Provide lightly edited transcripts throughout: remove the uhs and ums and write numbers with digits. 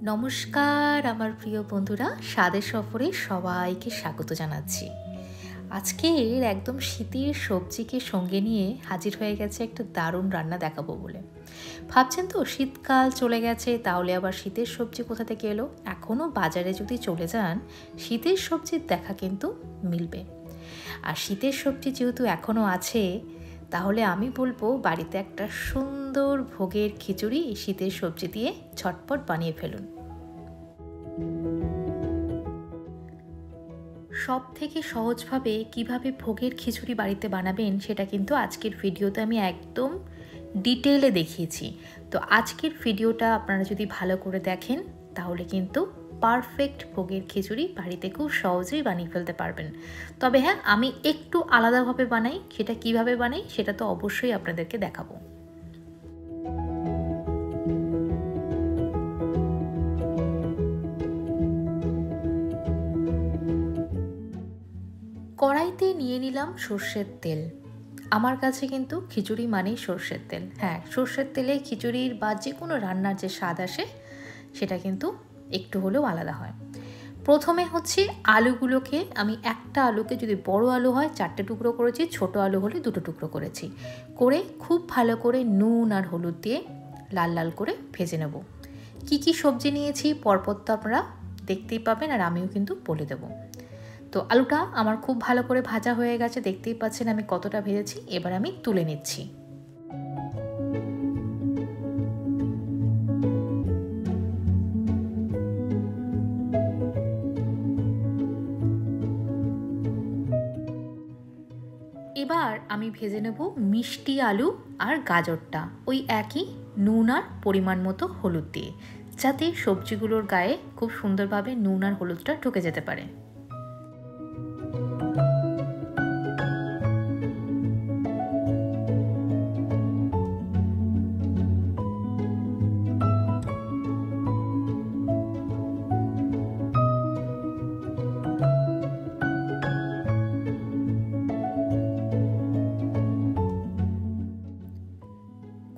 নমস্কার আমার প্রিয় বন্ধুরা, স্বাদের সফরে সবাইকে স্বাগত জানাচ্ছি। আজকের একদম শীতের সবজিকে সঙ্গে নিয়ে হাজির হয়ে গেছে একটা দারুণ রান্না দেখাবো বলে। ভাবছেন তো শীতকাল চলে গেছে, তাহলে আবার শীতের সবজি কোথা থেকে এলো? এখনও বাজারে যদি চলে যান, শীতের সবজির দেখা কিন্তু মিলবে। আর শীতের সবজি যেহেতু এখনও আছে, তাহলে আমি বলবো বাড়িতে একটা সুন্দর ভোগের খিচুড়ি শীতের সবজি দিয়ে ঝটপট বানিয়ে ফেলুন। সব থেকে সহজভাবে কিভাবে ভোগের খিচুড়ি বাড়িতে বানাবেন সেটা কিন্তু আজকের ভিডিওতে আমি একদম ডিটেইলে দেখিয়েছি। তো আজকের ভিডিওটা আপনারা যদি ভালো করে দেখেন, তাহলে কিন্তু পারফেক্ট ভোগের খিচুড়ি বাড়িতে খুব সহজেই বানিয়ে ফেলতে পারবেন। তবে হ্যাঁ, আমি একটু আলাদাভাবে বানাই। সেটা কিভাবে বানাই সেটা তো অবশ্যই আপনাদেরকে দেখাবো। কড়াইতে নিয়ে নিলাম সর্ষের তেল। আমার কাছে কিন্তু খিচুড়ি মানেই সর্ষের তেল। হ্যাঁ, সর্ষের তেলে খিচুড়ির বা যে কোনো রান্নার যে স্বাদ আসে সেটা কিন্তু একটু হলেও আলাদা হয়। প্রথমে হচ্ছে আলুগুলোকে, আমি একটা আলুকে, যদি বড় আলু হয় 4টে টুকরো করেছি, ছোট আলু হলে 2টো টুকরো করেছি, করে খুব ভালো করে নুন আর হলুদ দিয়ে লাল লাল করে ভেজে নেব। কি কি সবজি নিয়েছি পরপর তো আপনারা দেখতেই পাবেন, আর আমিও কিন্তু বলে দেবো। তো আলুটা আমার খুব ভালো করে ভাজা হয়ে গেছে, দেখতেই পাচ্ছেন আমি কতটা ভেজেছি। এবার আমি তুলে নিচ্ছি। এবার আমি ভেজে নেব মিষ্টি আলু আর গাজরটা, ওই একই নুন আর পরিমাণ মতো হলুদ দিয়ে, যাতে সবজিগুলোর গায়ে খুব সুন্দরভাবে নুন আর হলুদটা ঢুকে যেতে পারে।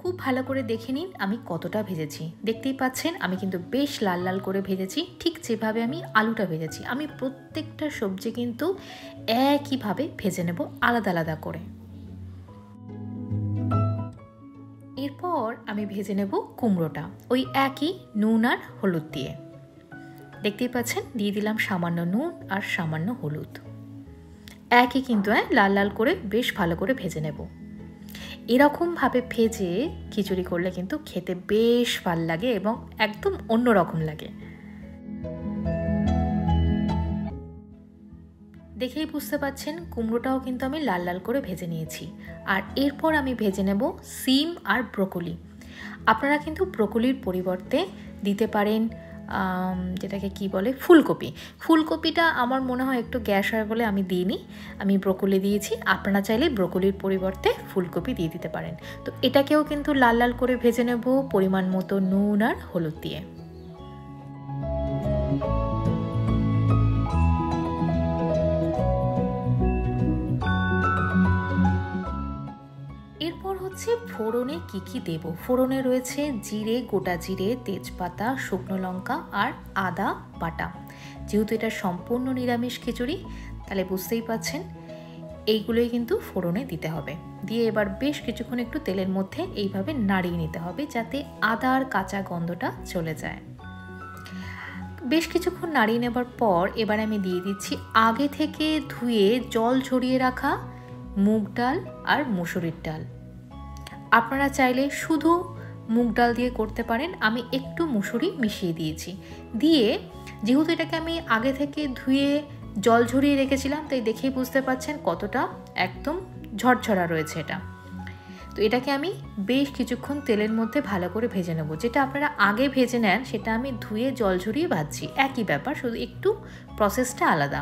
খুব ভালো করে দেখে নিন আমি কতটা ভেজেছি। দেখতেই পাচ্ছেন আমি কিন্তু বেশ লাল লাল করে ভেজেছি, ঠিক যেভাবে আমি আলুটা ভেজেছি। আমি প্রত্যেকটা সবজি কিন্তু একইভাবে ভেজে নেব, আলাদা আলাদা করে। এরপর আমি ভেজে নেব কুমড়োটা, ওই একই নুন আর হলুদ দিয়ে। দেখতেই পাচ্ছেন দিয়ে দিলাম সামান্য নুন আর সামান্য হলুদ, একই কিন্তু লাল লাল করে বেশ ভালো করে ভেজে নেব। এরকমভাবে ভেজে খিচুড়ি করলে কিন্তু খেতে বেশ ভালো লাগে এবং একদম অন্যরকম লাগে। দেখেই বুঝতে পাচ্ছেন কুমড়োটাও কিন্তু আমি লাল লাল করে ভেজে নিয়েছি। আর এরপর আমি ভেজে নেব সিম আর ব্রকলি। আপনারা কিন্তু ব্রকলির পরিবর্তে দিতে পারেন যেটাকে কি বলে, ফুলকপি। ফুলকপিটা আমার মনে হয় একটু গ্যাস হয় বলে আমি দিইনি, আমি ব্রকলি দিয়েছি। আপনারা চাইলে ব্রকলির পরিবর্তে ফুলকপি দিয়ে দিতে পারেন। তো এটাকেও কিন্তু লাল লাল করে ভেজে নেব পরিমাণ মতো নুন আর হলুদ দিয়ে। এরপর হচ্ছে ফোড়নে কি কি দেব। ফোড়নে রয়েছে জিরে, গোটা জিরে, তেজপাতা, শুকনো লঙ্কা আর আদা বাটা। যেহেতু এটা সম্পূর্ণ নিরামিষ খিচুড়ি, তাহলে বুঝতেই পাচ্ছেন এইগুলোই কিন্তু ফোড়নে দিতে হবে। দিয়ে এবার বেশ কিছুক্ষণ একটু তেলের মধ্যে এইভাবে নাড়িয়ে নিতে হবে, যাতে আদার কাঁচা গন্ধটা চলে যায়। বেশ কিছুক্ষণ নাড়িয়ে নেবার পর এবার আমি দিয়ে দিচ্ছি আগে থেকে ধুয়ে জল ঝরিয়ে রাখা মুগ ডাল আর মুসুরির ডাল। আপনারা চাইলে শুধু মুগ ডাল দিয়ে করতে পারেন, আমি একটু মুসুরি মিশিয়ে দিয়েছি। দিয়ে যেহেতু এটাকে আমি আগে থেকে ধুয়ে জল ঝরিয়ে রেখেছিলাম, তাই দেখেই বুঝতে পাচ্ছেন কতটা একদম ঝরঝরা রয়েছে এটা। তো এটাকে আমি বেশ কিছুক্ষণ তেলের মধ্যে ভালো করে ভেজে নেব। যেটা আপনারা আগে ভেজে নেন সেটা আমি ধুয়ে জল ঝরিয়ে ভাজছি, একই ব্যাপার, শুধু একটু প্রসেসটা আলাদা।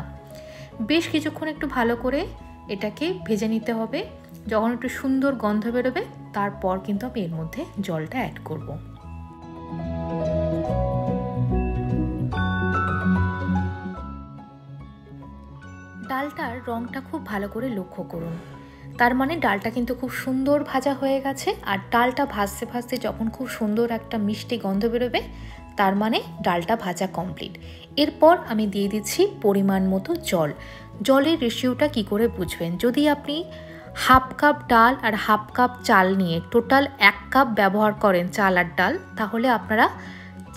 বেশ কিছুক্ষণ একটু ভালো করে এটাকে ভেজে নিতে হবে। যখন একটু সুন্দর গন্ধ বেরোবে, তারপর কিন্তু আমি এর মধ্যে জলটা অ্যাড করব। ডালটার রঙটা খুব ভালো করে লক্ষ্য করুন। তার মানে ডালটা কিন্তু খুব সুন্দর ভাজা হয়ে গেছে। আর ডালটা ভাজতে ভাজতে যখন খুব সুন্দর একটা মিষ্টি গন্ধ বেরোবে, তার মানে ডালটা ভাজা কমপ্লিট। এরপর আমি দিয়ে দিচ্ছি পরিমাণ মতো জল। জলের রেশিওটা কি করে বুঝবেন, যদি আপনি হাফ কাপ ডাল আর হাফ কাপ চাল নিয়ে টোটাল 1 কাপ ব্যবহার করেন চাল আর ডাল, তাহলে আপনারা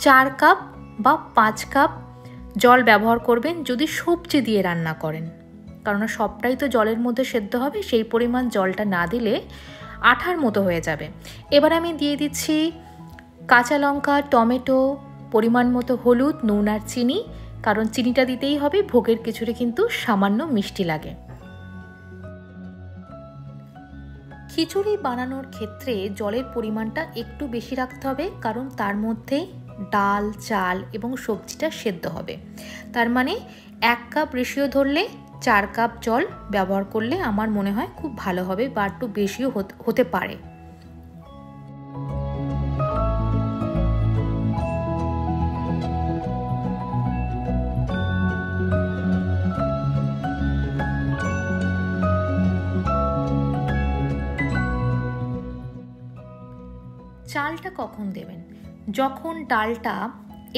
4 কাপ বা 5 কাপ জল ব্যবহার করবেন যদি সবজি দিয়ে রান্না করেন, কারণ সবটাই তো জলের মধ্যে সেদ্ধ হবে, সেই পরিমাণ জলটা না দিলে আঠার মতো হয়ে যাবে। এবার আমি দিয়ে দিচ্ছি কাঁচা লঙ্কা, টমেটো, পরিমাণ মতো হলুদ, নুন আর চিনি, কারণ চিনিটা দিতেই হবে, ভোগের খিচুড়ি কিন্তু সামান্য মিষ্টি লাগে। খিচুড়ি বানানোর ক্ষেত্রে জলের পরিমাণটা একটু বেশি রাখতে হবে, কারণ তার মধ্যে ডাল, চাল এবং সবজিটা সেদ্ধ হবে। তার মানে 1 কাপ রেশিও ধরলে 4 কাপ জল ব্যবহার করলে আমার মনে হয় খুব ভালো হবে, বা একটু বেশিও হতে পারে। চালটা কখন দেবেন, যখন ডালটা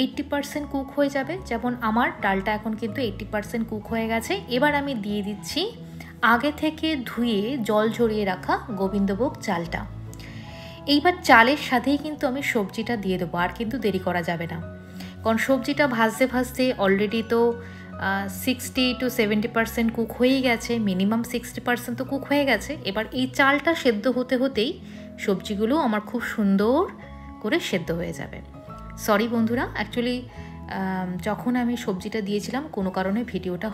80% কুক হয়ে যাবে, যেমন আমার ডালটা এখন কিন্তু 80% কুক হয়ে গেছে। এবার আমি দিয়ে দিচ্ছি আগে থেকে ধুয়ে জল ঝরিয়ে রাখা গোবিন্দভোগ চালটা। এইবার চালের সাথেই কিন্তু আমি সবজিটা দিয়ে দেবো, আর কিন্তু দেরি করা যাবে না, কারণ সবজিটা ভাজতে ভাজতে অলরেডি তো 60 to 70% কুক হয়েই গেছে, মিনিমাম 60% তো কুক হয়ে গেছে। এবার এই চালটা সেদ্ধ হতে হতেই সবজিগুলো আমার খুব সুন্দর করে সেদ্ধ হয়ে যাবে। সরি বন্ধুরা, অ্যাকচুয়ালি যখন আমি সবজিটা দিয়েছিলাম কোনো কারণে ভিডিওটা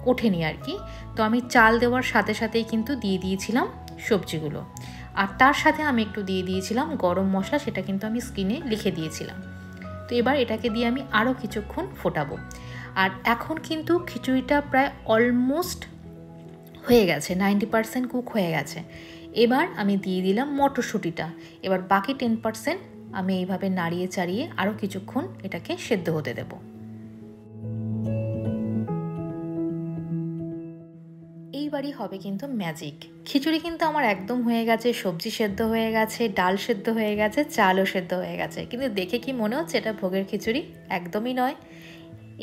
ওঠেনি আর কি, তো আমি চাল দেওয়ার সাথে সাথেই কিন্তু দিয়ে দিয়েছিলাম সবজিগুলো, আর তার সাথে আমি একটু দিয়ে দিয়েছিলাম গরম মশলা, সেটা কিন্তু আমি স্ক্রিনে লিখে দিয়েছিলাম। তো এবার এটাকে দিয়ে আমি আরও কিছুক্ষণ ফোটাবো। আর এখন কিন্তু খিচুড়িটা প্রায় অলমোস্ট হয়ে গেছে, 90% কুক হয়ে গেছে। এবার আমি দিয়ে দিলাম মটরশুঁটিটা। এবার বাকি 10% আমি এইভাবে নাড়িয়ে চাড়িয়ে আরও কিছুক্ষণ এটাকে সেদ্ধ হতে দেব। এইবারই হবে কিন্তু ম্যাজিক। খিচুড়ি কিন্তু আমার একদম হয়ে গেছে, সবজি সেদ্ধ হয়ে গেছে, ডাল সেদ্ধ হয়ে গেছে, চালও সেদ্ধ হয়ে গেছে, কিন্তু দেখে কি মনে হচ্ছে এটা ভোগের খিচুড়ি? একদমই নয়।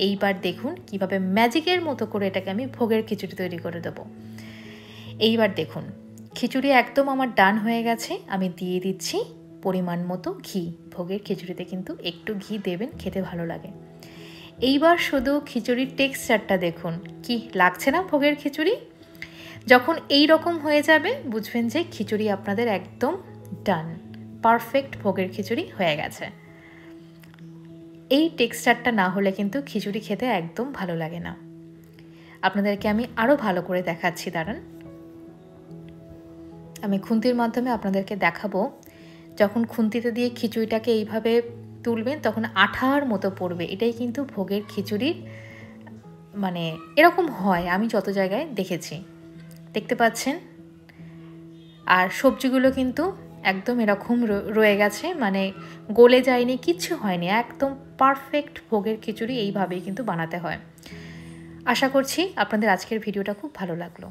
এইবার দেখুন কিভাবে ম্যাজিকের মতো করে এটাকে আমি ভোগের খিচুড়ি তৈরি করে দেবো। এইবার দেখুন খিচুড়ি একদম আমার ডান হয়ে গেছে। আমি দিয়ে দিচ্ছি পরিমাণ মতো ঘি। ভোগের খিচুড়িতে কিন্তু একটু ঘি দেবেন, খেতে ভালো লাগে। এইবার শুধু খিচুড়ির টেক্সচারটা দেখুন, কি লাগছে না ভোগের খিচুড়ি? যখন এই রকম হয়ে যাবে বুঝবেন যে খিচুড়ি আপনাদের একদম ডান, পারফেক্ট ভোগের খিচুড়ি হয়ে গেছে। এই টেক্সচারটা না হলে কিন্তু খিচুড়ি খেতে একদম ভালো লাগে না। আপনাদেরকে আমি আরও ভালো করে দেখাচ্ছি, দাঁড়ান। আমি খুন্তির মাধ্যমে আপনাদেরকে দেখাবো। যখন খুন্তিতে দিয়ে খিচুড়িটাকে এইভাবে তুলবেন তখন আঠার মতো পড়বে। এটাই কিন্তু ভোগের খিচুড়ির মানে এরকম হয়, আমি যত জায়গায় দেখেছি। দেখতে পাচ্ছেন? আর সবজিগুলো কিন্তু একদম এরকম রয়ে গেছে, মানে গলে যায়নি, কিচ্ছু হয়নি, একদম পারফেক্ট ভোগের খিচুড়ি এইভাবেই কিন্তু বানাতে হয়। আশা করছি আপনাদের আজকের ভিডিওটা খুব ভালো লাগলো।